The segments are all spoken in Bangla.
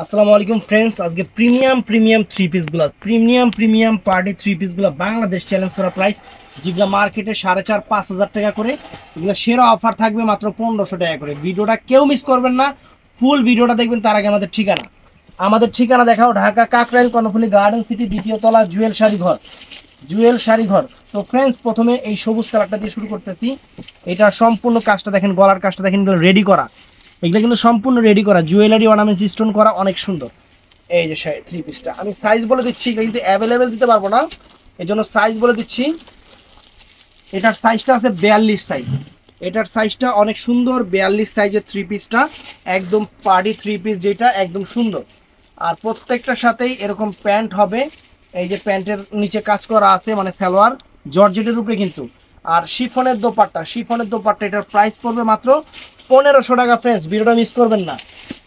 আসসালামু আলাইকুম ফ্রেন্ডস, আজকে প্রিমিয়াম থ্রি পিসগুলো প্রিমিয়াম পার্টি থ্রি পিসগুলো বাংলাদেশ চ্যালেঞ্জ করা প্রাইস, যেগুলো মার্কেটে 4,500-5,000 টাকা করে, এগুলো সেরা অফার থাকবে মাত্র 1,500 টাকা করে। ভিডিওটা কেউ মিস করবেন না, ফুল ভিডিওটা দেখবেন। তার আগে আমাদের ঠিকানা দেখাও, ঢাকা কাকরাইল কর্ণফুলী গার্ডেন সিটি, দ্বিতীয় তলা, জুয়েল শাড়ি ঘর। তো ফ্রেন্ডস, প্রথমে এই সবুজ কালারটা দিয়ে শুরু করতেছি। এটা সম্পূর্ণ কাজটা দেখেন, গলার কাজটা দেখেন, রেডি করা। এগুলো কিন্তু সম্পূর্ণ রেডি করা, জুয়েলারি অর্নামেন্টস স্টোন করা, অনেক সুন্দর। এই যে থ্রি পিসটা আমি সাইজ বলে দিচ্ছি, এটা কিন্তু অ্যাভেলেবেল দিতে পারবো না, এই জন্য সাইজ বলে দিচ্ছি। এটার সাইজটা আছে 42 সাইজ। এটার সাইজটা অনেক সুন্দর, 42 সাইজের থ্রি পিসটা, একদম পার্টি থ্রি পিস, যেটা একদম সুন্দর। আর প্রত্যেকটার সাথেই এরকম প্যান্ট হবে। এই যে প্যান্টের নিচে কাজ করা আছে, মানে সালোয়ার জর্জেটের উপরে কিন্তু। আর শিফনের দোপাট্টা, এটার প্রাইস পড়বে মাত্র 1,500 টাকা। ফ্রেন্ডস, ভিডিওটা মিস করবেন না।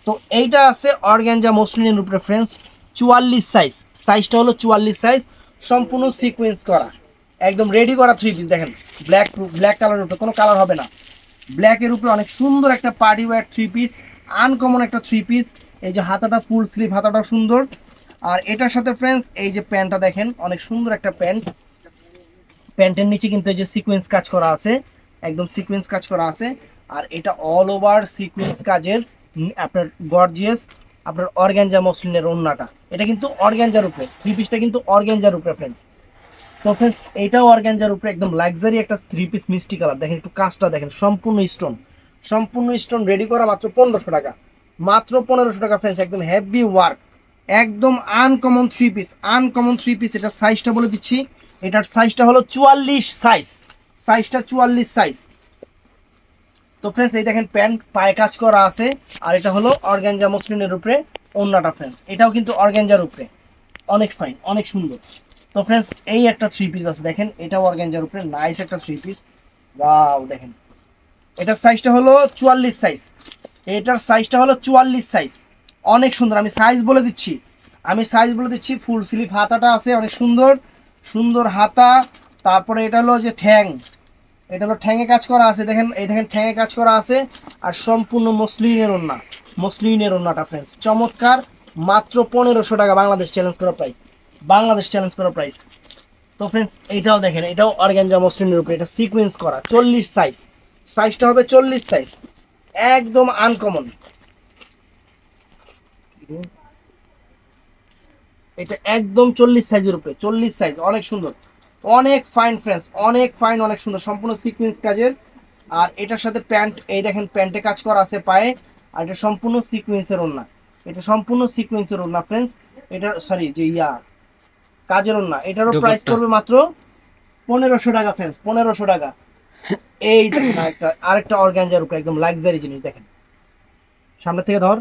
তো এইটা আছে অর্গানজা মসলিনের উপরে ফ্রেন্ডস, 44 সাইজ। সাইজটা হলো 44 সাইজ, সম্পূর্ণ সিকোয়েন্স করা, একদম রেডি করা থ্রি পিস। দেখেন ব্ল্যাক কালারের উপরে, কোনো কালার হবে না, ব্ল্যাকের উপরে অনেক সুন্দর একটা party wear three piece, uncommon একটা থ্রি পিস। এই যে হাতাটা ফুল স্লিভ, হাতাটা সুন্দর। আর এটার সাথে ফ্রেন্ডস, এই যে প্যান্টটা দেখেন, অনেক সুন্দর একটা প্যান্ট। প্যান্টের নিচে কিন্তু এই যে সিকোয়েন্স কাজ করা আছে, একদম সিকোয়েন্স কাজ করা আছে। আর এটা অল ওভার সিকোয়েন্স কাজের, আপনার গর্জিয়াস, আপনার অর্গানজা মসলিনের ওড়নাটা। এটা কিন্তু অর্গানজার উপরে, থ্রি পিসটা কিন্তু অর্গানজার উপরে ফ্রেন্ডস। তো ফ্রেন্ডস, এইটাও অর্গানজার উপরে, একদম লাক্সারি একটা থ্রি পিস, মিষ্টি কালার। দেখেন একটু কাজটা দেখেন, সম্পূর্ণ স্টোন রেডি করা, মাত্র 1,500 টাকা। মাত্র 1,500 টাকা ফ্রেন্ডস, একদম হেভি ওয়ার্ক, একদম আনকমন থ্রি পিস। এটার সাইজটা বলে দিচ্ছি, এটার সাইজটা হলো 44 সাইজ, সাইজটা 44 সাইজ। তো ফ্রেন্ডস, এই দেখেন প্যান্ট পায়ে কাজ করা আছে। আর এটা হলো অর্গানজা মসলিনের উপরে ওড়নাটা ফ্রেন্ডস, এটাও কিন্তু অর্গানজার উপরে, অনেক ফাইন, অনেক সুন্দর। তো ফ্রেন্ডস, এই একটা থ্রি পিস আছে দেখেন, এটাও অর্গানজার উপরে, নাইস একটা থ্রি পিস। ওয়াও, দেখেন এটার সাইজটা হলো 44 সাইজ, অনেক সুন্দর। আমি সাইজ বলে দিচ্ছি, ফুল স্লিভ হাতাটা আছে, অনেক সুন্দর হাতা। তারপরে এটা হলো যে এটা হলো ঠ্যাঙে কাজ করা আছে, দেখেন এই দেখেন ঠ্যাঙে কাজ করা আছে। আর সম্পূর্ণ মসলিনের ওড়নাটা ফ্রেন্ডস, চমৎকার। মাত্র 1,500 টাকা, বাংলাদেশ চ্যালেঞ্জ করা প্রাইস। তো ফ্রেন্ডস, এইটাও দেখেন, এটাও অর্গানজা মসলিনের উপরে, এটা সিকোয়েন্স করা, 40 সাইজ, সাইজটা হবে 40 সাইজ, একদম আনকমন। এটা একদম 40 সাইজের উপরে, 40 সাইজ, অনেক সুন্দর, অনেক ফাইন ফ্রেন্ডস, অনেক সুন্দর, সম্পূর্ণ সিকোয়েন্স কাজের। আর এটার সাথে প্যান্ট, এই দেখেন প্যান্টে কাজ করা আছে পায়ে। আর এটা সম্পূর্ণ সিকোয়েন্সের ওড়না ফ্রেন্ডস। এটা সরি যে কাজের ওড়না, এটারও প্রাইস পড়বে মাত্র 1,500 টাকা ফ্রেন্ডস, 1,500 টাকা। এই দেখেন আরেকটা অর্গানজার উপরে, একদম লাক্সারি জিনিস। দেখেন সামনে থেকে ধর,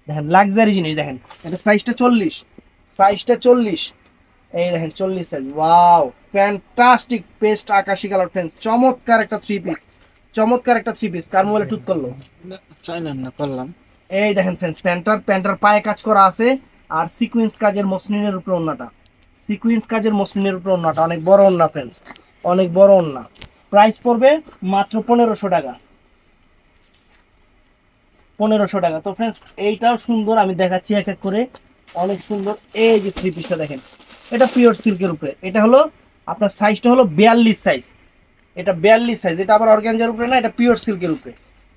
দেখেন লাক্সারি জিনিস, দেখেন এটা সাইজটা 40। এই দেখেন 40 সাইজ। ওয়াও, ফ্যান্টাস্টিক, পেস্ট আকাশি কালার ফ্রেন্ডস, চমৎকার একটা থ্রি পিস। কার মোবাইলে টুথ করলো, করলাম। এই দেখেন ফ্রেন্ডস, প্যান্টার পায়ে কাজ করা আছে। আর সিকোয়েন্স কাজের মসলিনের উপরে ওড়নাটা, অনেক বড় ওড়না ফ্রেন্ডস, অনেক বড় ওড়না। প্রাইস পড়বে মাত্র 1,500 টাকা, 1,500 টাকা। তো ফ্রেন্ডস, এইটাও সুন্দর, আমি দেখাচ্ছি এক এক করে, অনেক সুন্দর। এই যে থ্রি পিসটা দেখেন, এটা পিওর সিল্কের উপরে, এটা হলো আপনার সাইজটা হলো 42 সাইজ, এটা 42 সাইজ। এটা আবার অর্গানজার উপরে না, এটা পিওর সিল্কের উপরে,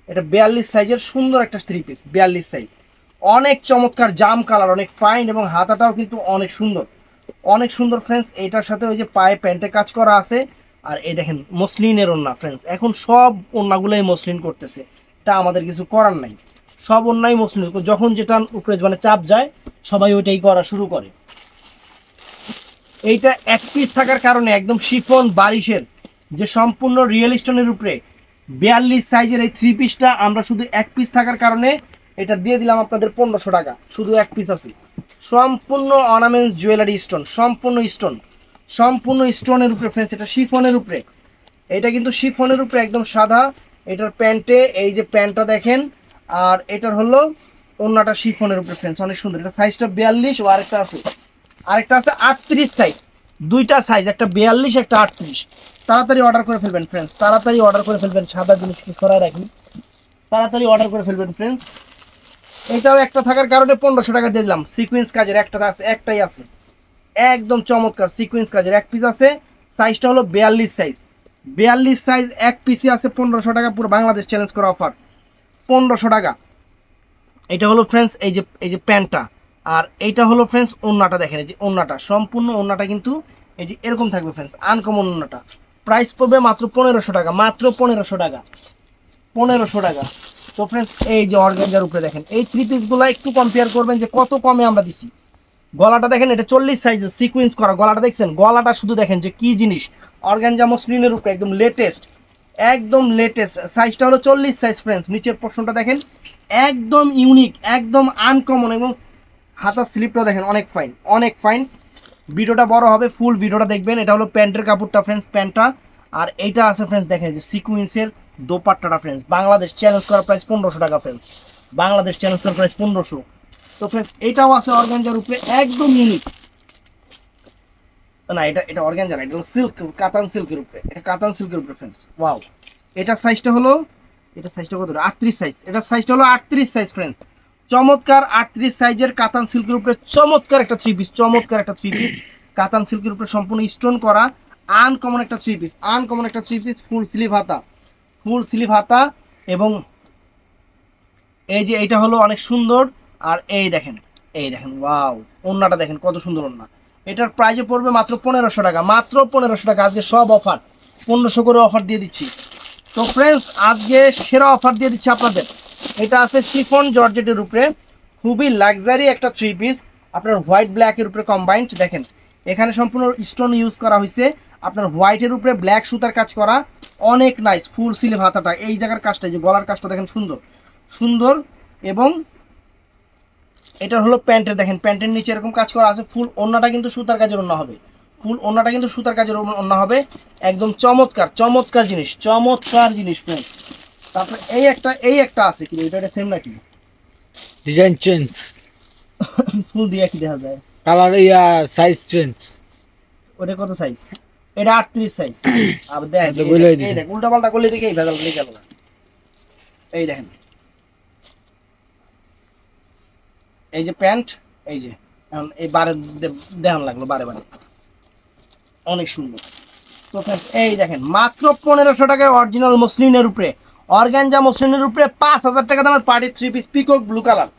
এটা 42 সাইজের সুন্দর একটা থ্রি পিস, 42 সাইজ, অনেক চমৎকার, জাম কালার, অনেক ফাইন। এবং হাতাটাও কিন্তু অনেক সুন্দর ফ্রেন্ডস। এইটার সাথে ওই যে পায়ে প্যান্টে কাজ করা আছে। আর এই দেখেন মসলিনের ওড়না ফ্রেন্ডস, এখন সব ওড়নাগুলোই মসলিন করতেছে, এটা আমাদের কিছু করার নাই, সব ওড়নাই মসলিন। যখন যেটা উপরে মানে চাপ যায়, সবাই ওইটাই করা শুরু করে। এইটা এক পিস থাকার কারণে, একদম শিফন বারিশের যে সম্পূর্ণ রিয়েল স্টোনের উপরে 42 সাইজের এই থ্রি পিসটা আমরা শুধু এক পিস থাকার কারণে এটা দিয়ে দিলাম আপনাদের 1,500 টাকা, শুধু এক পিস আছে। সম্পূর্ণ অর্নামেন্টস জুয়েলারি স্টোন, সম্পূর্ণ স্টোনের উপরে ফ্রেন্ডস, এটা শিফনের উপরে, এটা কিন্তু শিফনের উপরে একদম সাদা। এটার প্যান্টে এই যে প্যান্টটা দেখেন, আর এটার হলো ওড়নাটা শিফনের উপরে ফ্রেন্ডস, অনেক সুন্দর। এটা সাইজটা 42, ও আরেকটা আছে 38 সাইজ, দুইটা সাইজ, একটা 42 একটা 38। তাড়াতাড়ি অর্ডার করে ফেলবেন ফ্রেন্ডস, সাদা জিনিস সরাই রাখি, তাড়াতাড়ি অর্ডার করে ফেলবেন ফ্রেন্ডস। এটাও একটা থাকার কারণে 1500 টাকা দিয়ে দিলাম। সিকোয়েন্স কাজের একটা আছে, একটাই আছে, একদম চমৎকার সিকোয়েন্স কাজের এক পিস আছে। সাইজটা হলো 42 সাইজ, 42 সাইজ এক পিসই আছে 1500 টাকা, পুরো বাংলাদেশ চ্যালেঞ্জ করা অফার 1500 টাকা। এটা হলো ফ্রেন্ডস এই যে প্যান্টটা, আর এইটা হলো ফ্রেন্ডস ওন্নাটা। দেখেন এই যে ওন্নাটা, সম্পূর্ণ ওন্নাটা কিন্তু এই যে এরকম থাকবে ফ্রেন্ডস, আনকমন ওন্নাটা। প্রাইস পড়বে মাত্র 1500 টাকা, মাত্র 1500 টাকা, 1500 টাকা। তো ফ্রেন্ডস এই যে অর্গানজার উপরে দেখেন এই থ্রি পিসগুলো একটু কম্পেয়ার করবেন যে কত কমে আমরা দিছি। গলাটা দেখেন, এটা 40 সাইজের সিকোয়েন্স করা গলাটা, দেখছেন গলাটা শুধু দেখেন যে কি জিনিস। অর্গানজা মসলিনের উপরে একদম লেটেস্ট, একদম লেটেস্ট। সাইজটা হলো 40 সাইজ ফ্রেন্ডস। নিচের পোর্শনটা দেখেন একদম ইউনিক, একদম আনকমন, এবং হাতার স্লিপটা দেখেন অনেক ফাইন, অনেক ফাইন। ভিডিওটা বড় হবে, ফুল ভিডিওটা দেখবেন। এটা হলো প্যান্টের কাপড়টা ফ্রেন্ডস, প্যান্টটা। আর এইটা আছে ফ্রেন্ডস দেখেন যে সিকোয়েন্সের দোপাট্টাটা ফ্রেন্ডস, বাংলাদেশ চ্যালেঞ্জ করা প্রাইস 1500 টাকা ফ্রেন্ডস, বাংলাদেশ চ্যালেঞ্জ করা প্রাইস 1500। তো ফ্রেন্ডস এটাও আছে অর্গানজার উপরে, একদম ইউনিক। না এটা অর্গানজা না, এটা হলো সিল্ক, কাতান সিল্কের উপরে, এটা কাতান সিল্কের উপরে ফ্রেন্ডস। ওয়াও, এটার সাইজটা হলো, এটা সাইজটা কত, 38 সাইজ। এটার সাইজটা হলো 38 সাইজ ফ্রেন্ডস। চমৎকার 38 সাইজের কাতান সিল্কের উপরে চমৎকার একটা থ্রি পিস, চমৎকার একটা থ্রি পিস কাতান সিল্কের উপরে সম্পূর্ণ স্টোন করা, আনকমন একটা থ্রি পিস, আনকমন একটা থ্রি পিস। ফুল স্লিভ হাতা, ফুল স্লিভ হাতা, এবং এই যে এইটা হলো অনেক সুন্দর। আর এই দেখেন, এই দেখেন ওয়াও, ওন্নাটা দেখেন কত সুন্দর ওন্না। এটার প্রাইজে পড়বে মাত্র 1500 টাকা, মাত্র 1500 টাকা। আজকে সব অফার 1500 করে অফার দিয়ে দিচ্ছি। তো ফ্রেন্ডস আজকে সেরা অফার দিয়ে দিচ্ছি আপনাদের। এটা আছে শিফন জর্জেটের উপরে, খুবই লাক্সারি একটা থ্রি পিস, আপনার হোয়াইট ব্ল্যাকের উপরে কম্বাইন্ড। দেখেন এখানে সম্পূর্ণ স্টোন ইউজ করা হয়েছে, আপনার হোয়াইটের উপরে ব্ল্যাক সুতার কাজ করা, অনেক নাইস। ফুল স্লিভ হাতাটা, এই জায়গার কাজটা, যে গলার কাজটা দেখেন সুন্দর সুন্দর। এবং এটা হলো প্যান্টের, দেখেন প্যান্টের নিচে এরকম কাজ করা আছে। ফুল ওন্নাটা কিন্তু সুতার কাজের ওন্না হবে, ফুল ওন্নাটা কিন্তু সুতার কাজের ওন্না হবে, একদম চমৎকার চমৎকার জিনিস, চমৎকার জিনিস ফ্রেন্ড। তারপরে এই একটা আছে কি, এটা সেম নাকি, ডিজাইন চেঞ্জ, ফুল দিয়ে কি দেখা যায়, কালার সাইজ চেঞ্জ। ওটা কত সাইজ, এটা 38 সাইজ। আবার দেখেন এই দেখ উল্টা পাল্টা করলে দেখে এই ভেজাল গেল না। এই দেখেন এই যে প্যান্ট, এই যে এখন এই বারে দেখান লাগলো বারে বারে, অনেক সুন্দর। তো এই দেখেন মাত্র 1500 টাকায় অরিজিনাল মসলিনের উপরে, অর্গানজা মসলিনের উপরে 5000 টাকা দামের party three piece, peacock blue colour,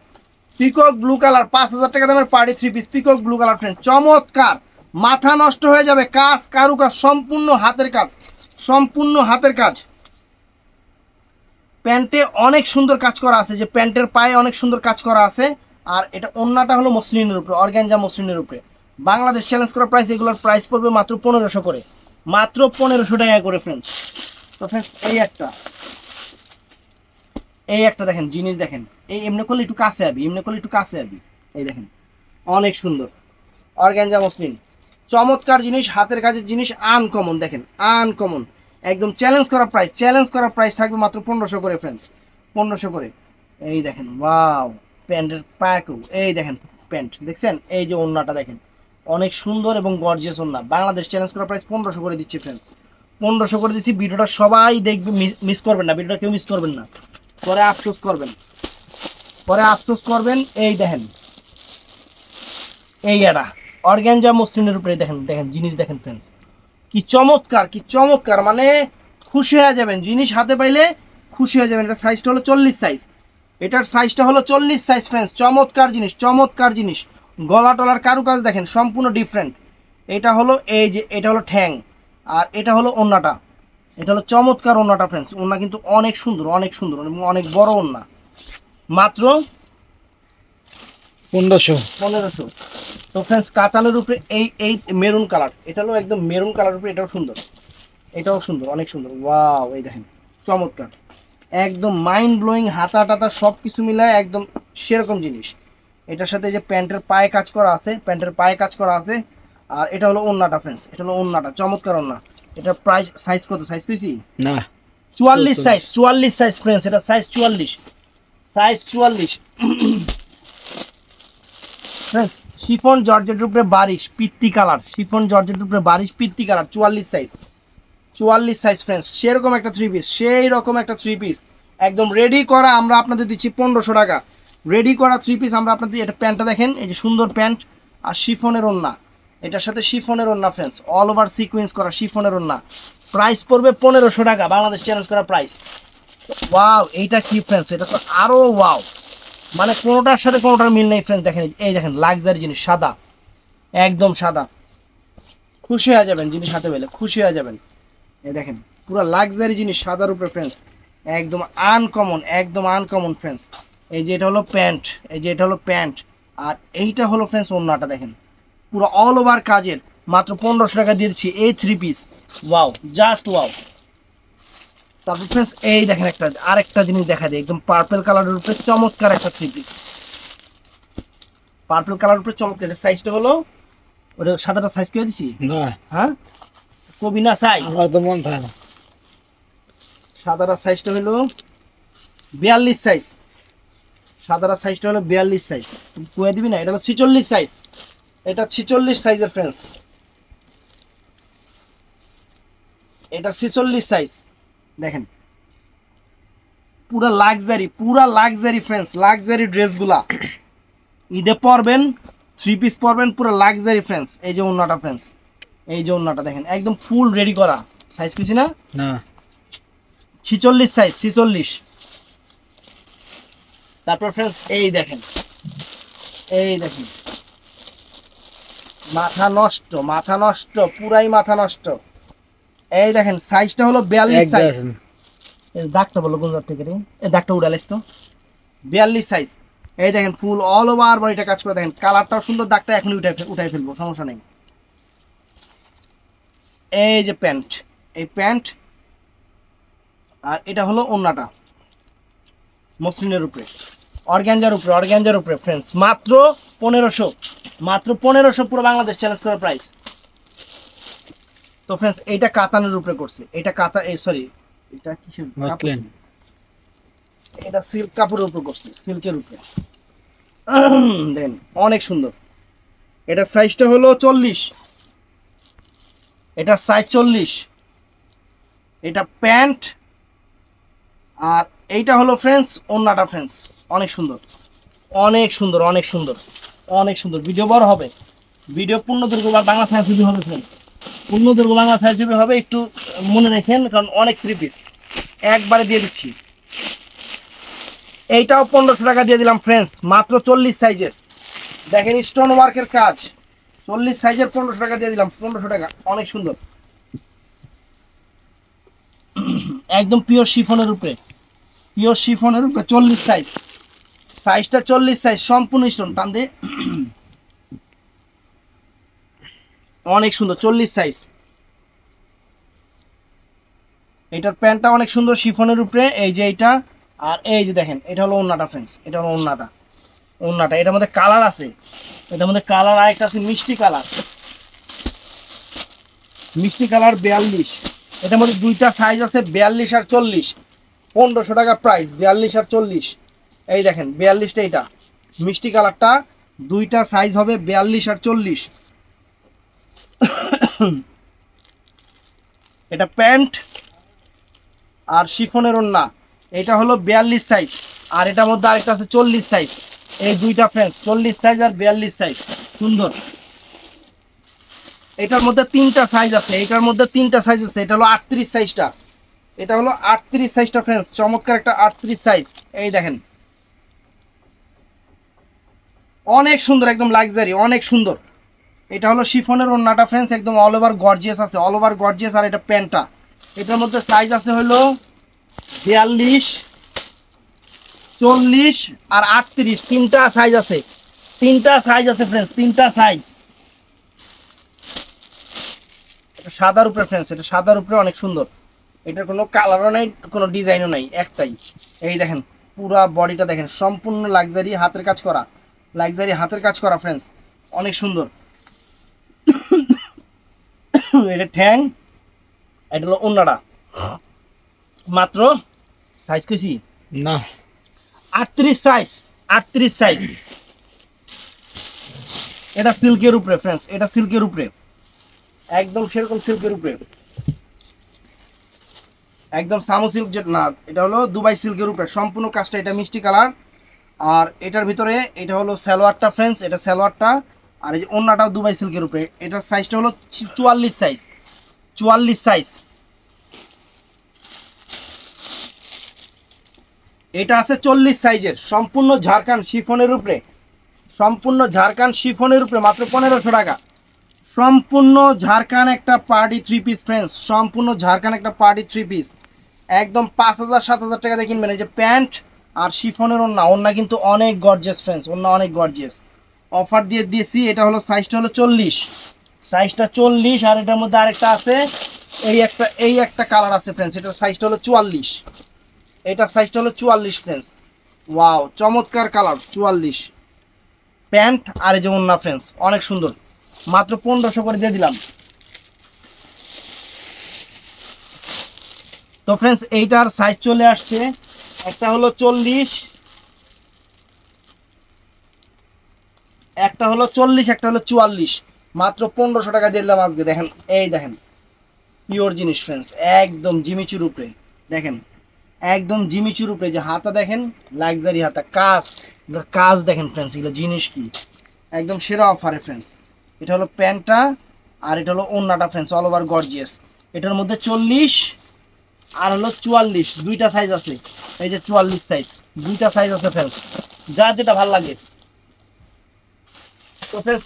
peacock blue colour, 5000 টাকা দামের party three piece peacock blue colour friend. চমৎকার, মাথা নষ্ট হয়ে যাবে, কাজ কারুকাজ, সম্পূর্ণ হাতের কাজ, সম্পূর্ণ হাতের কাজ। প্যান্টে অনেক সুন্দর কাজ করা আছে, যে প্যান্টের পায়ে অনেক সুন্দর কাজ করা আছে। আর এটা ওন্নাটা হলো মসলিনের উপরে, অর্গানজা মসলিনের উপরে, বাংলাদেশ চ্যালেঞ্জ করা প্রাইস। এগুলোর প্রাইস পড়বে মাত্র 1500 করে, মাত্র 1500 টাকা করে ফ্রেন্ডস। তো ফ্রেন্ডস এই একটা দেখেন জিনিস, দেখেন এই এমনি করলে একটু কাছে আবি, এমনি করলে একটু কাছে আবি, এই দেখেন অনেক সুন্দর অর্গানজা মসলিন, চমৎকার জিনিস, হাতের কাজের জিনিস, আনকমন। দেখেন আনকমন, একদম চ্যালেঞ্জ করা প্রাইস, চ্যালেঞ্জ করা প্রাইস থাকবে মাত্র 1500 করে ফ্রেন্ডস, 1500 করে। এই দেখেন ওয়াও, প্যান্টের প্যাকও, এই দেখেন প্যান্ট দেখছেন, এই যে ওন্নাটা দেখেন অনেক সুন্দর এবং গর্জিয়াস ওন্না। বাংলাদেশ চ্যালেঞ্জ করা প্রাইস 1500 করে দিচ্ছি ফ্রেন্ডস, 1500 করে দিচ্ছি। ভিডিওটা সবাই দেখবে, মিস করবেন না, ভিডিওটা কেউ মিস করবেন না, পরে আফসোস করবেন, পরে আফসোস করবেন। এই দেখেন এই এটা অর্গানজা মসলিনের উপরে, দেখেন দেখেন জিনিস দেখেন ফ্রেন্ডস, কি চমৎকার, কি চমৎকার, মানে খুশি হয়ে যাবেন জিনিস হাতে পাইলে, খুশি হয়ে যাবেন। এটা সাইজটা হলো 40 সাইজ, এটার সাইজটা হলো 40 সাইজ ফ্রেন্ডস। চমৎকার জিনিস, চমৎকার জিনিস, গলা টলার কারুকাজ দেখেন সম্পূর্ণ ডিফারেন্ট। এটা হলো এই যে, এটা হলো ঠ্যাং, আর এটা হলো ওন্নাটা, এটা হলো চমৎকার ওন্নাটা ফ্রেন্ডস। ওন্না কিন্তু অনেক সুন্দর, অনেক সুন্দর, অনেক বড় ওন্না, মাত্র 1500। তো ফ্রেন্ডস কাতানের উপরে এই মেরুন কালার, এটা হলো একদম মেরুন কালার উপরে, এটাও সুন্দর, এটাও সুন্দর, অনেক সুন্দর। ওয়াও, এই দেখেন চমৎকার, একদম মাইন্ড ব্লোয়িং, হাতা টাতা সব কিছু মিলায় একদম সেরকম জিনিস। এটার সাথে যে প্যান্টের পায়ে কাজ করা আছে, প্যান্টের পায়ে কাজ করা আছে। আর এটা হলো ওন্নাটা ফ্রেন্ডস, এটা হলো ওন্নাটা, চমৎকার ওন্না। এটার প্রাইস, সাইজ কত, সাইজ পেয়েছি না 44 সাইজ, 44 সাইজ ফ্রেন্ডস, এটা সাইজ 44, সাইজ 44 ফ্রেন্ডস। শিফন জর্জেটের উপরে বারিশ পিত্তি কালার, শিফন জর্জেটের উপরে বারিশ পিত্তি কালার, 44 সাইজ, 44 সাইজ ফ্রেন্ডস। সেরকম একটা থ্রি পিস, সেই রকম একটা থ্রি পিস একদম রেডি করা, আমরা আপনাদের দিচ্ছি 1500 টাকা। রেডি করা থ্রি পিস আমরা আপনাদের, এটা প্যান্টটা দেখেন, এই যে সুন্দর প্যান্ট আর শিফনের ওড়না, এটার সাথে শিফনের ওড়না ফ্রেন্ডস, অল ওভার সিকোয়েন্স করা শিফনের ওড়না। প্রাইস পড়বে 1500 টাকা, বাংলাদেশ চ্যালেঞ্জ করা প্রাইস। ওয়াও, এইটা কি ফ্রেন্ডস, এটা তো আরো ওয়াও, মানে কোনোটার সাথে কোনোটার মিল নেই ফ্রেন্ডস। দেখেন এই দেখেন লাক্সারি জিনিস, সাদা, একদম সাদা, খুশি হয়ে যাবেন জিনিস হাতে পেলে, খুশি হয়ে যাবেন। এই দেখেন পুরো লাক্সারি জিনিস সাদার উপরে ফ্রেন্ডস, একদম আনকমন, একদম আনকমন ফ্রেন্ডস। এই যে এটা হলো প্যান্ট, এই যে এটা হলো প্যান্ট, আর এইটা হলো ফ্রেন্ডস ওড়নাটা দেখেন, পুরো অল ওভার কাজের, মাত্র 1500 টাকা দিয়ে দিচ্ছি এই three piece. Wow, just wow. তারপর ফ্রেন্ডস এই দেখেন একটা আরেকটা জিনিস দেখা যায়, একদম পার্পল কালারের উপরে চমৎকার একটা থ্রি পিস, পার্পল কালারের উপরে চমৎকার। সাইজটা হলো ওটা সাদাটা সাইজ করে দিছি, না হ্যাঁ কবি না সাইজ, আমার তো মন থাকে না। সাদাটা সাইজটা হলো 42 সাইজ, সাদাটা সাইজটা হলো 42 সাইজ, তুমি কয়ে দিবি না, এটা হলো 46 সাইজ, এটা 46 সাইজের ফ্রেন্ডস, এটা 46 সাইজ। দেখেন পুরা লাক্সারি ফ্রেন্ডস, লাক্সারি ড্রেসগুলা ঈদে পরবেন, থ্রি পিস পরবেন, পুরো লাক্সারি ফ্রেন্ডস। এই যে ওড়নাটা ফ্রেন্ডস, এই যে ওড়নাটা দেখেন একদম ফুল রেডি করা, সাইজ কিছু না, না 46 সাইজ, 46। তারপর ফ্রেন্ডস এই দেখেন, এই দেখেন মাথা নষ্ট, মাথা নষ্ট, পুরাই মাথা নষ্ট। এই দেখেন সাইজটা হলো 42 এক সাইজ, দেখেন। এই দাগটা বলো গুজরাট থেকে রে, এই দাগটা উড়ালিস তো, 42 সাইজ। এই দেখেন ফুল অল ওভার বডিটা কাজ করে, দেখেন কালারটাও সুন্দর, দাগটা এখনই উঠাই ফেলবো, সমস্যা নেই। এই যে প্যান্ট, এই প্যান্ট, আর এটা হলো ওড়নাটা মসলিনের উপরে, অর্গানজার উপরে ফ্রেন্ডস, মাত্র 1500, মাত্র 1500, পুরো বাংলাদেশ চ্যালেঞ্জ করার প্রাইস। তো ফ্রেন্ডস এইটা কাতানের উপরে করছে, এটা কাতা, এই সরি এটা কিসের মসলিন। এটা সিল্ক কাপড়ের উপর করছে, সিল্কের উপরে দেন অনেক সুন্দর। এটা সাইজটা হলো 40, এটা সাইজ 40, এটা প্যান্ট, আর এইটা হলো ফ্রেন্ডস ওড়নাটা ফ্রেন্ডস, অনেক সুন্দর, অনেক সুন্দর, অনেক সুন্দর, অনেক সুন্দর। ভিডিও বড় হবে, ভিডিও পূর্ণ দৈর্ঘ্য বা বাংলা সাইজ হবে ফ্রেন্ডস, পূর্ণ দৈর্ঘ্য বাংলা সাইজ হবে, একটু মনে রাখেন, কারণ অনেক থ্রি পিস একবারে দিয়ে দিচ্ছি। এইটাও 1500 টাকা দিয়ে দিলাম ফ্রেন্ডস, মাত্র 40 সাইজের, দেখেন স্টোন ওয়ার্কের কাজ, 40 সাইজের 1500 টাকা দিয়ে দিলাম, 1500 টাকা, অনেক সুন্দর, একদম পিওর শিফনের উপরে, পিওর শিফনের উপরে 40 সাইজ, সাইজটা 40 সাইজ, সম্পূর্ণ স্টোন, টান দিয়ে অনেক সুন্দর 40 সাইজ। এটার প্যান্টটা অনেক সুন্দর শিফনের উপরে, এই যে এইটা, আর এই যে দেখেন এটা হলো ওড়নাটা ফ্রেন্ডস, এটা হলো ওড়নাটা, ওড়নাটা এটার মধ্যে কালার আছে, এটার মধ্যে কালার আরেকটা আছে মিষ্টি কালার, মিষ্টি কালার 42, এটার মধ্যে দুইটা সাইজ আছে 42 আর 40, 1500 টাকা প্রাইস, 42 আর 40। এই দেখেন 42টা, এইটা মিষ্টি কালারটা, দুইটা সাইজ হবে 42 আর 40। এটা প্যান্ট আর শিফনের ওড়না, এটা হলো 42 সাইজ, আর এটার মধ্যে আরেকটা আছে 40 সাইজ, এই দুইটা ফ্রেন্ডস 40 সাইজ আর 42 সাইজ, সুন্দর। এটার মধ্যে তিনটা সাইজ আছে, এটার মধ্যে তিনটা সাইজ আছে, এটা হলো 38 সাইজটা, এটা হলো 38 সাইজটা ফ্রেন্ডস, চমৎকার একটা 38 সাইজ। এই দেখেন অনেক সুন্দর, একদম লাক্সারি, অনেক সুন্দর। এটা হলো শিফনের ওড়নাটা ফ্রেন্ডস, একদম অল ওভার গর্জিয়াস আছে, অল ওভার গর্জিয়াস। আর এটা প্যান্টটা, এটার মধ্যে সাইজ আছে হলো 42, 40 আর 38, তিনটা সাইজ আছে, তিনটা সাইজ আছে ফ্রেন্ডস, তিনটা সাইজ। এটা সাদার উপরে ফ্রেন্ডস, এটা সাদার উপরে অনেক সুন্দর, এটার কোনো কালারও নাই, কোনো ডিজাইনও নাই, একটাই। এই দেখেন পুরা বডিটা দেখেন, সম্পূর্ণ লাক্সারি হাতের কাজ করা, লাক্সারি হাতের কাজ করা ফ্রেন্ডস, অনেক সুন্দর। এটা ঠ্যাং, এটা হলো ওন্নাটা, মাত্র সাইজ কেছি না 38 সাইজ, 38 সাইজ। এটা সিল্কের উপরে ফ্রেন্ডস, এটা সিল্কের উপরে, একদম সেরকম সিল্কের উপরে, একদম সামো সিল্ক, যেটা না, এটা হলো দুবাই সিল্কের উপরে সম্পূর্ণ কাজটা। এটা মিষ্টি কালার, আর এটার ভিতরে এটা হলো সালোয়ারটা ফ্রেন্ডস, এটা সালোয়ারটা। আর এই যে ওন্নাটাও দুবাই সিল্কের উপরে। এটার সাইজটা হলো 44 সাইজ, 44 সাইজ। এটা আছে 40 সাইজের, সম্পূর্ণ ঝাড়খান্ড শিফনের উপরে, সম্পূর্ণ ঝাড়খান্ড শিফনের উপরে, মাত্র 1500 টাকা। সম্পূর্ণ ঝাড়খান্ড একটা পার্টি থ্রি পিস ফ্রেন্ডস, সম্পূর্ণ ঝাড়খান্ড একটা পার্টি থ্রি পিস, একদম 5000-7000 টাকা দিয়ে কিনবেন। এই যে প্যান্ট আর শিফনের ওড়না, ওড়না কিন্তু অনেক গর্জিয়াস ফ্রেন্ডস, ওড়না অনেক গর্জিয়াস। অফার দিয়ে দিয়েছি। এটা হলো সাইজটা হলো 40, সাইজটা 40। আর এটার মধ্যে আরেকটা আছে, এই একটা কালার আছে ফ্রেন্ডস, এটার সাইজটা হলো 44, এটার সাইজটা হলো 44 ফ্রেন্ডস। ওয়াও, চমৎকার কালার, 44 প্যান্ট। আর এই যে ওড়না ফ্রেন্ডস, অনেক সুন্দর, মাত্র 1500 করে দিয়ে দিলাম। তো ফ্রেন্ডস এইটার সাইজ চলে আসছে, একটা হলো 40, একটা হলো 40, একটা হলো 44, মাত্র 1500 টাকা দিয়ে দিলাম আজকে। দেখেন, এই দেখেন পিওর জিনিস ফ্রেন্ডস, একদম জিমিচুর উপরে। দেখেন একদম জিমিচুর উপরে, যে হাতা দেখেন লাক্সারি হাতা, কাজ, কাজ দেখেন ফ্রেন্ডস, এগুলো জিনিস কি একদম সেরা অফারে ফ্রেন্ডস। এটা হলো প্যান্টটা আর এটা হলো ওড়নাটা ফ্রেন্ডস, অল ওভার গর্জিয়াস। এটার মধ্যে 40 আর হলো 44, দুইটা সাইজ আছে। এই যে 44 সাইজ, দুইটা সাইজ আছে ফ্রেন্ডস, যার যেটা ভালো লাগে। তো ফ্রেন্ডস